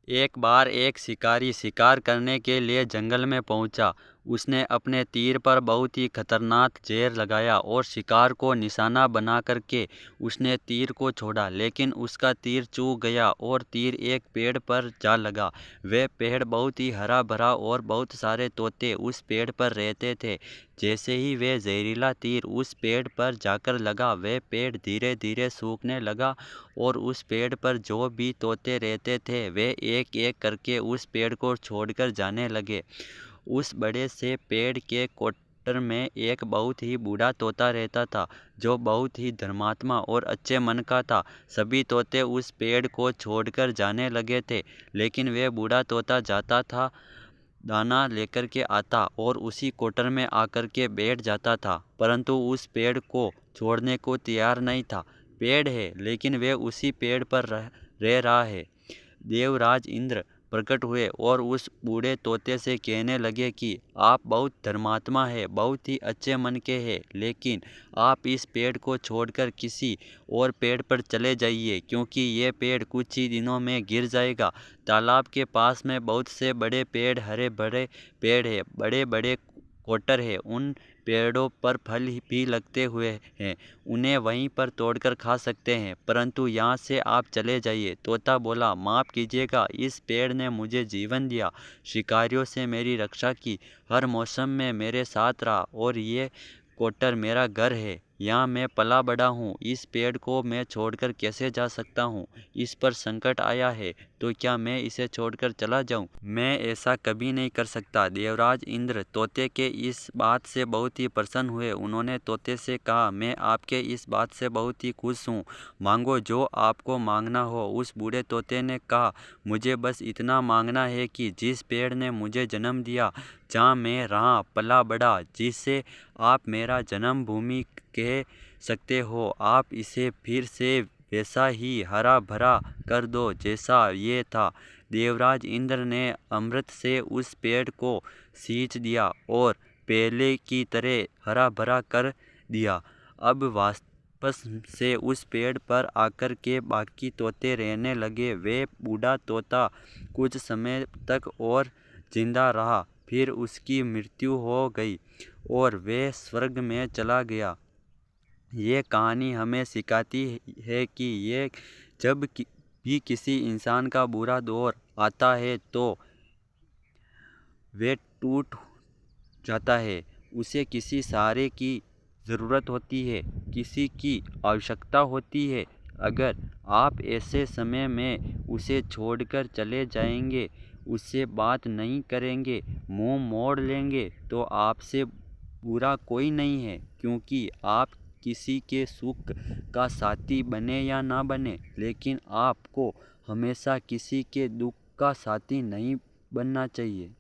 एक बार एक शिकारी शिकार करने के लिए जंगल में पहुंचा। उसने अपने तीर पर बहुत ही खतरनाक जहर लगाया और शिकार को निशाना बना करके उसने तीर को छोड़ा, लेकिन उसका तीर चूक गया और तीर एक पेड़ पर जा लगा। वह पेड़ बहुत ही हरा भरा और बहुत सारे तोते उस पेड़ पर रहते थे। जैसे ही वह जहरीला तीर उस पेड़ पर जाकर लगा, वह पेड़ धीरे धीरे सूखने लगा और उस पेड़ पर जो भी तोते रहते थे वे एक एक करके उस पेड़ को छोड़कर जाने लगे। उस बड़े से पेड़ के कोटर में एक बहुत ही बूढ़ा तोता रहता था, जो बहुत ही धर्मात्मा और अच्छे मन का था। सभी तोते उस पेड़ को छोड़कर जाने लगे थे, लेकिन वह बूढ़ा तोता जाता था, दाना लेकर के आता और उसी कोटर में आकर के बैठ जाता था, परंतु उस पेड़ को छोड़ने को तैयार नहीं था। पेड़ है, लेकिन वह उसी पेड़ पर रह रहा है। देवराज इंद्र प्रकट हुए और उस बूढ़े तोते से कहने लगे कि आप बहुत धर्मात्मा है, बहुत ही अच्छे मन के हैं, लेकिन आप इस पेड़ को छोड़कर किसी और पेड़ पर चले जाइए, क्योंकि ये पेड़ कुछ ही दिनों में गिर जाएगा। तालाब के पास में बहुत से बड़े पेड़, हरे भरे पेड़ है, बड़े बड़े कोटर है, उन पेड़ों पर फल भी लगते हुए हैं, उन्हें वहीं पर तोड़कर खा सकते हैं, परंतु यहाँ से आप चले जाइए। तोता बोला, माफ़ कीजिएगा, इस पेड़ ने मुझे जीवन दिया, शिकारियों से मेरी रक्षा की, हर मौसम में मेरे साथ रहा और ये कोटर मेरा घर है, यहाँ मैं पला बड़ा हूँ। इस पेड़ को मैं छोड़कर कैसे जा सकता हूँ? इस पर संकट आया है, तो क्या मैं इसे छोड़कर चला जाऊँ? मैं ऐसा कभी नहीं कर सकता। देवराज इंद्र तोते के इस बात से बहुत ही प्रसन्न हुए। उन्होंने तोते से कहा, मैं आपके इस बात से बहुत ही खुश हूँ, मांगो जो आपको मांगना हो। उस बूढ़े तोते ने कहा, मुझे बस इतना मांगना है कि जिस पेड़ ने मुझे जन्म दिया, जहाँ मैं रहा पला बड़ा, जिसे आप मेरा जन्मभूमि कह सकते हो, आप इसे फिर से वैसा ही हरा भरा कर दो जैसा ये था। देवराज इंद्र ने अमृत से उस पेड़ को सींच दिया और पहले की तरह हरा भरा कर दिया। अब वापस से उस पेड़ पर आकर के बाकी तोते रहने लगे। वे बूढ़ा तोता कुछ समय तक और जिंदा रहा, फिर उसकी मृत्यु हो गई और वह स्वर्ग में चला गया। ये कहानी हमें सिखाती है कि ये जब भी किसी इंसान का बुरा दौर आता है तो वह टूट जाता है, उसे किसी सहारे की ज़रूरत होती है, किसी की आवश्यकता होती है। अगर आप ऐसे समय में उसे छोड़कर चले जाएंगे, उससे बात नहीं करेंगे, मुंह मोड़ लेंगे, तो आपसे बुरा कोई नहीं है, क्योंकि आप किसी के सुख का साथी बने या ना बने, लेकिन आपको हमेशा किसी के दुख का साथी नहीं बनना चाहिए।